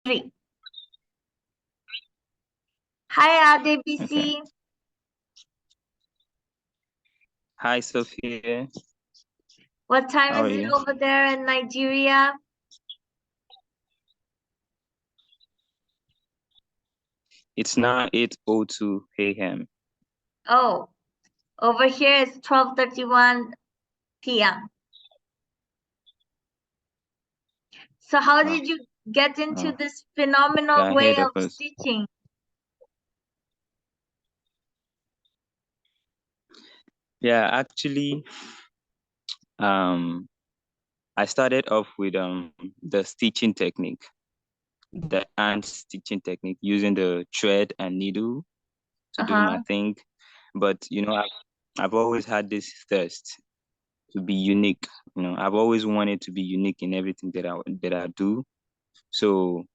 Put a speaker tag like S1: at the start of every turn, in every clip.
S1: 3. Hi, Adebisi.
S2: Okay. Hi, Sophia.
S1: What time
S2: How are
S1: is it
S2: you?
S1: over there in Nigeria?
S2: It's now 8:02 a.m.
S1: Oh, over here it's 12:31 p.m. So how
S2: Oh,
S1: did you get into
S2: oh,
S1: this phenomenal
S2: you're
S1: way
S2: ahead of
S1: of
S2: us.
S1: stitching?
S2: Yeah, actually, I started off with the stitching technique, the hand stitching technique, using the thread and needle to do my thing. But I've always had this thirst to be unique. I've always wanted to be unique in everything that I do. So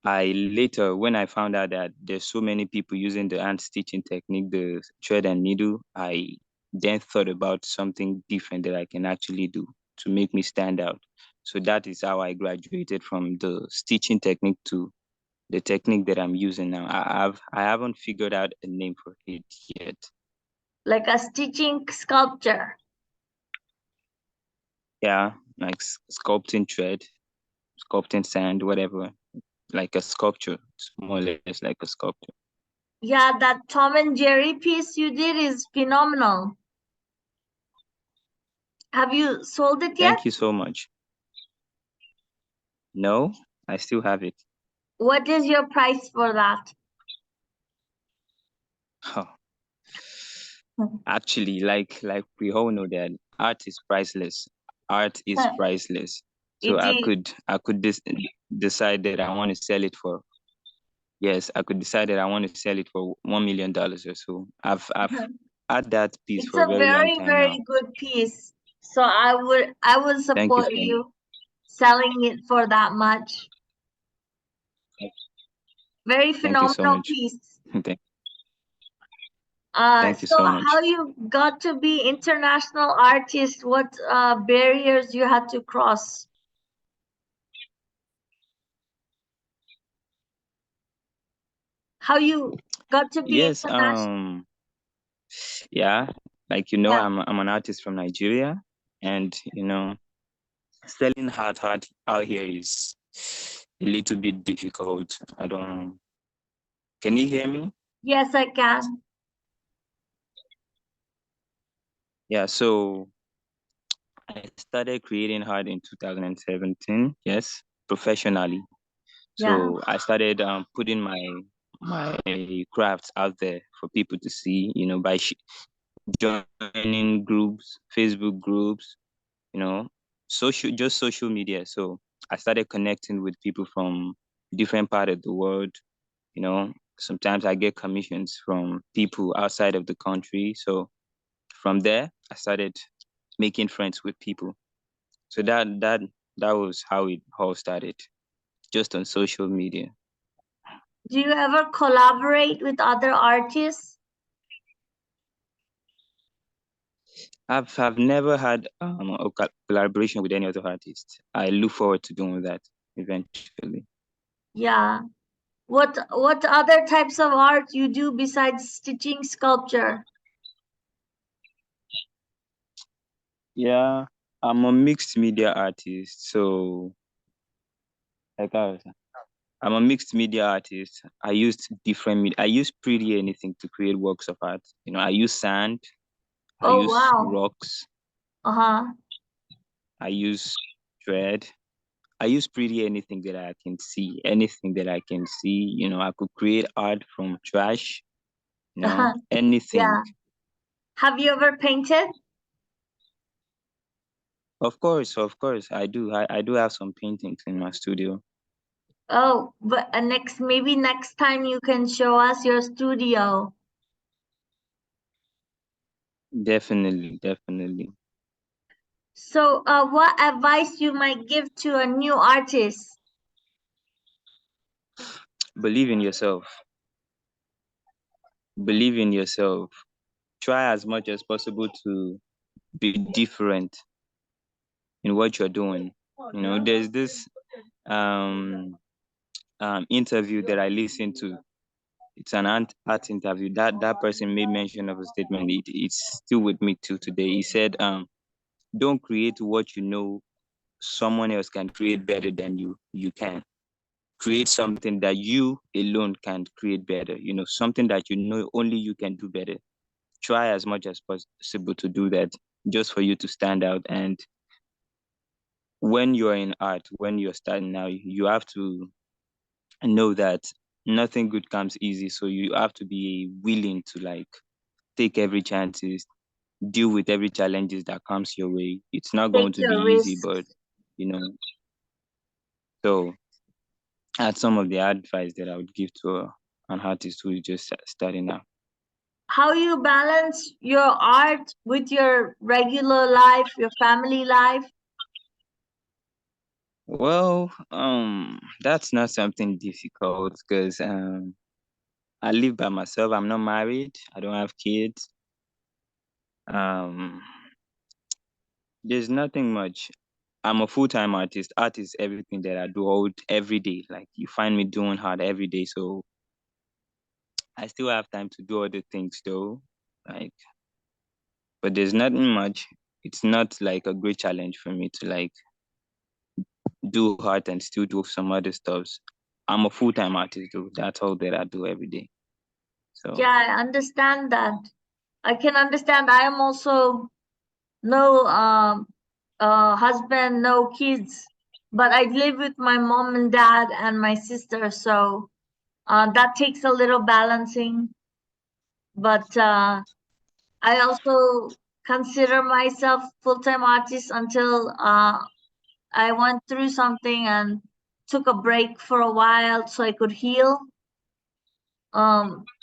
S2: when I found out that there's so many people using the hand stitching technique, the thread and needle, I then thought about something different that I can actually do to make me stand out. So that is how I graduated from the stitching technique to the technique that I'm using now. I haven't figured out a name for it yet.
S1: Like a stitching sculpture.
S2: Yeah, like sculpting thread, sculpting sand, whatever, like a sculpture. It's more or less like a sculpture.
S1: Yeah, that Tom and Jerry piece you did is phenomenal. Have you sold it yet?
S2: Thank you so much. No, I still have it.
S1: What is your price for that?
S2: Oh, actually, like we all know that art is priceless. Art is priceless. So
S1: It is.
S2: I could decide that I want to sell it for, yes, I could decide that I want to sell it for $1 million or so. I've had that piece
S1: It's
S2: for a
S1: a
S2: very long
S1: very,
S2: time now.
S1: very good piece. So I would
S2: Thank you
S1: support
S2: so much.
S1: you selling it for that much. Very
S2: Thank you so
S1: phenomenal
S2: much.
S1: piece.
S2: Thank you
S1: So
S2: so
S1: how
S2: much.
S1: you got to be international artist? What barriers you had to cross? How you got to be
S2: Yes,
S1: international?
S2: yeah, like
S1: Yeah.
S2: I'm an artist from Nigeria, and selling hard out here is a little bit difficult. I don't. Can you hear me?
S1: Yes, I can.
S2: Yeah. So I started creating art in 2017. Yes, professionally.
S1: Yeah.
S2: So I started putting my crafts out there for people to see. By joining groups, Facebook groups. Social media. So I started connecting with people from different part of the world. Sometimes I get commissions from people outside of the country. So from there, I started making friends with people. So that was how it all started, just on social media.
S1: Do you ever collaborate with other artists?
S2: I've never had a collaboration with any other artist. I look forward to doing that eventually.
S1: Yeah. What other types of art you do besides stitching sculpture?
S2: Yeah, I'm a mixed media artist. So like I'm a mixed media artist. I used different media. I use pretty anything to create works of art. I use sand, I
S1: Oh
S2: use
S1: wow.
S2: rocks,
S1: Uh-huh.
S2: I use thread. I use pretty anything that I can see. Anything that I can see. I could create art from trash,
S1: Uh-huh.
S2: anything.
S1: Yeah. Have you ever painted?
S2: Of course, I do. I do have some paintings in my studio.
S1: Oh, but maybe next time you can show us your studio.
S2: Definitely, definitely.
S1: So, what advice you might give to a new artist?
S2: Believe in yourself. Believe in yourself. Try as much as possible to be different in what you're doing. There's this interview that I listened to. It's an art interview. That person made mention of a statement. It's still with me till today. He said, "Don't create what you know someone else can create better than you can. Create something that you alone can create better. Something that you know only you can do better. Try as much as possible to do that, just for you to stand out. And when you're in art, when you're starting now, you have to know that nothing good comes easy. So you have to be willing to like take every chances, deal with every challenges that comes your way. It's not
S1: Take
S2: going to be
S1: your
S2: easy,
S1: risks.
S2: but you know, so that's some of the advice that I would give to an artist who is just starting out.
S1: How you balance your art with your regular life, your family life?
S2: Well, that's not something difficult because I live by myself. I'm not married. I don't have kids. Um, there's nothing much. I'm a full-time artist. Art is everything that I do every day. Like you find me doing art every day. So I still have time to do other things though. Like, but there's nothing much. It's not like a great challenge for me to like do art and still do some other stuffs. I'm a full-time artist though. That's all that I do every day. So
S1: Yeah, I understand that. I can understand. I am also no husband, no kids, but I live with my mom and dad and my sister, so that takes a little balancing. But I also consider myself full-time artist until I went through something and took a break for a while so I could heal.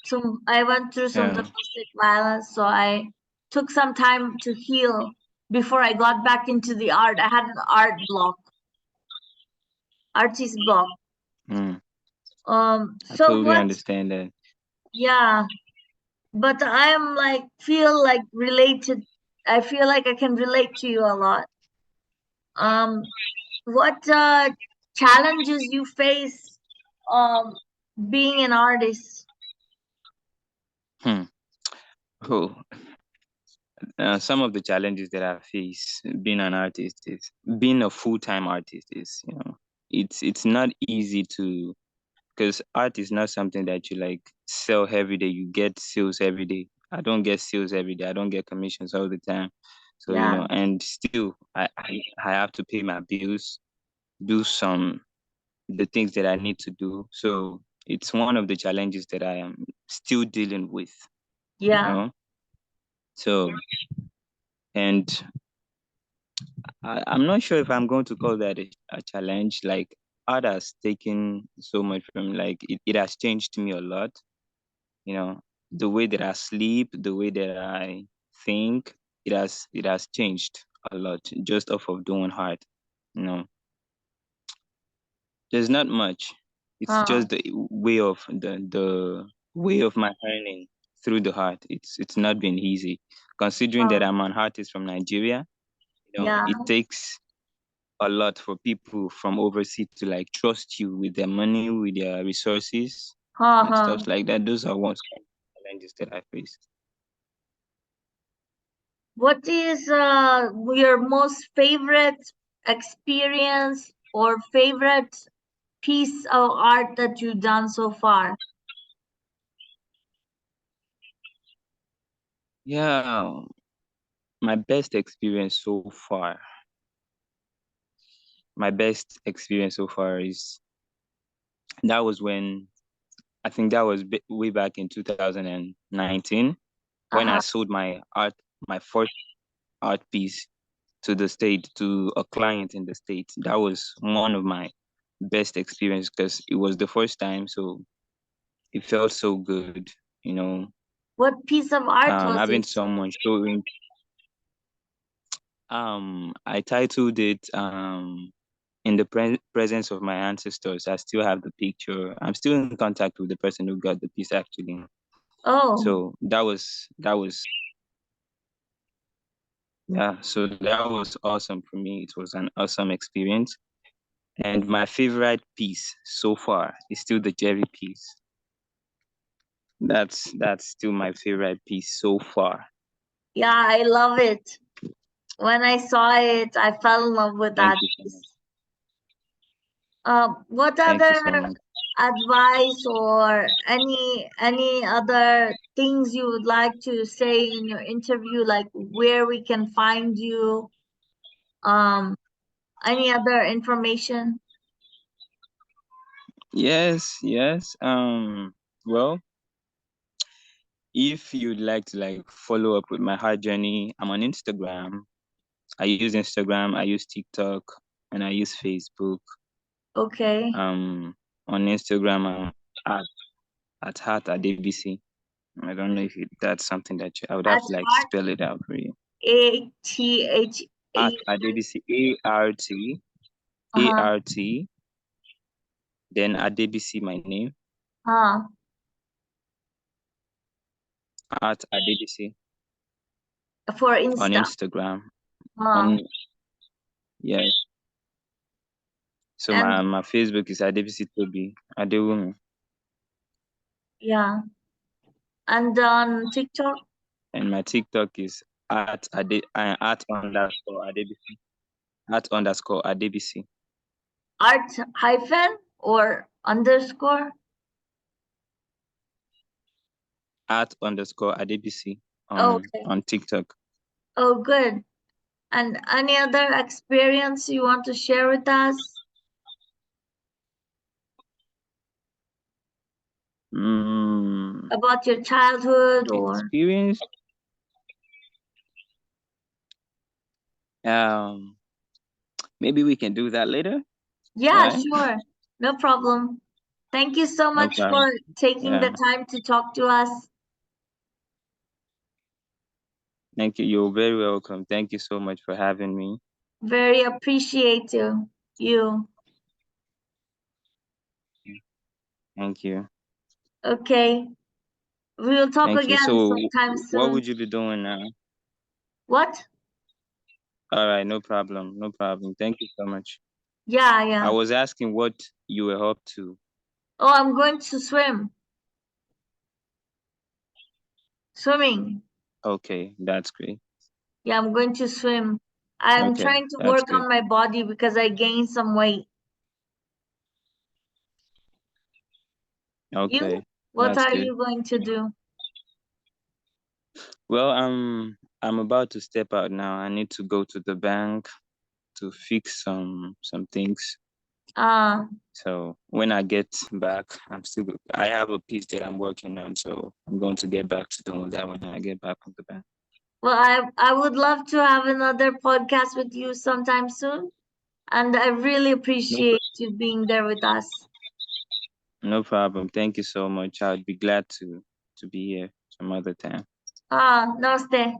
S1: So I went through some
S2: yeah.
S1: domestic violence, so I took some time to heal before I got back into the art. I had an art block, artist block.
S2: Mm, I
S1: So
S2: totally
S1: what?
S2: understand that.
S1: Yeah, but I'm like feel like related. I feel like I can relate to you a lot. Um, what challenges you face um being an artist?
S2: Hmm. Oh, some of the challenges that I face being an artist is being a full-time artist is, it's not easy to because art is not something that you like sell every day. You get sales every day. I don't get sales every day. I don't get commissions all the time. So,
S1: Yeah,
S2: and still I have to pay my bills, do the things that I need to do. So it's one of the challenges that I am still dealing with, you
S1: yeah,
S2: know. So and I'm not sure if I'm going to call that a challenge. Like art has taken so much from like it has changed me a lot. You know, the way that I sleep, the way that I think, it has changed a lot just off of doing art. You know, there's not much. It's
S1: huh,
S2: just the way of my earning through the art. It's not been easy, considering that
S1: huh,
S2: I'm an artist from Nigeria.
S1: yeah,
S2: It takes a lot for people from overseas to like trust you with their money, with their resources,
S1: huh,
S2: and
S1: huh.
S2: stuff like that. Those are one challenges that I face.
S1: What is your most favorite experience or favorite piece of art that you've done so far?
S2: Yeah, my best experience so far. My best experience so far is that was when I think that was way back in 2019 when I
S1: Uh-huh.
S2: sold my first art piece to the state, to a client in the state. That was one of my best experience because it was the first time, so it felt so good, you know.
S1: What piece of art was
S2: Having
S1: it?
S2: someone showing. I titled it in the presence of my ancestors. I still have the picture. I'm still in contact with the person who got the piece actually.
S1: Oh,
S2: So that was yeah. So that was awesome for me. It was an awesome experience, And my favorite piece so far is still the Jerry piece. That's still my favorite piece so far.
S1: Yeah, I love it. When I saw it, I fell in love with
S2: Thank
S1: that
S2: you so much.
S1: piece. What
S2: Thank
S1: other
S2: you so much.
S1: advice or any other things you would like to say in your interview, like where we can find you? Any other information?
S2: Yes. Well, if you'd like to follow up with my hard journey, I'm on Instagram. I use Instagram, I use TikTok, and I use Facebook.
S1: Okay.
S2: On Instagram, I'm at Heart Adebisi. I don't know if that's something that I would have
S1: At
S2: to
S1: heart,
S2: spell it out for you.
S1: ATH.
S2: Art Adebisi, ART,
S1: Uh-huh.
S2: ART, then Adebisi, my name,
S1: Huh.
S2: Art Adebisi
S1: For
S2: on
S1: Insta.
S2: Instagram.
S1: Huh.
S2: On Yes. So
S1: And
S2: my Facebook is Adebisi Tobi Adewumi,
S1: yeah. And on TikTok,
S2: and my TikTok is art underscore Adebisi, art_Adebisi,
S1: art hyphen or underscore.
S2: art_Adebisi
S1: Okay.
S2: on TikTok.
S1: Oh, good. And any other experience you want to share with us about your childhood or?
S2: Experience. Maybe we can do that later,
S1: Yeah,
S2: right?
S1: sure. No problem. Thank you so
S2: No
S1: much
S2: problem.
S1: for taking the
S2: Yeah.
S1: time to talk to us.
S2: Thank you. You're very welcome. Thank you so much for having me.
S1: Very appreciative. You.
S2: Thank you.
S1: Okay. We will talk
S2: Thank you.
S1: again
S2: So,
S1: sometime
S2: what
S1: soon.
S2: would you be doing now?
S1: What?
S2: All right, no problem. No problem. Thank you so much.
S1: Yeah,
S2: I
S1: yeah.
S2: was asking what you were up to.
S1: Oh, I'm going to swim. Swimming.
S2: Okay, that's great.
S1: Yeah, I'm going to swim. I'm
S2: Okay,
S1: trying to
S2: that's
S1: work
S2: good.
S1: on my body because I gained some weight. You?
S2: Okay,
S1: What
S2: that's
S1: are
S2: good.
S1: you going to do?
S2: Well, I'm about to step out now. I need to go to the bank to fix some things.
S1: Uh,
S2: So when I get back, I have a piece that I'm working on, so I'm going to get back to doing that when I get back from the bank.
S1: well, I would love to have another podcast with you sometime soon. And I really
S2: No,
S1: appreciate you being there with us.
S2: no problem. Thank you so much. I'd be glad to be here some other time.
S1: Namaste.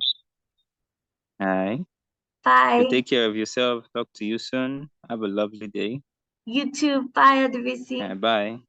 S2: All right. So
S1: Bye.
S2: take care of yourself. Talk to you soon. Have a lovely day.
S1: You too. Bye, Adebisi.
S2: Bye.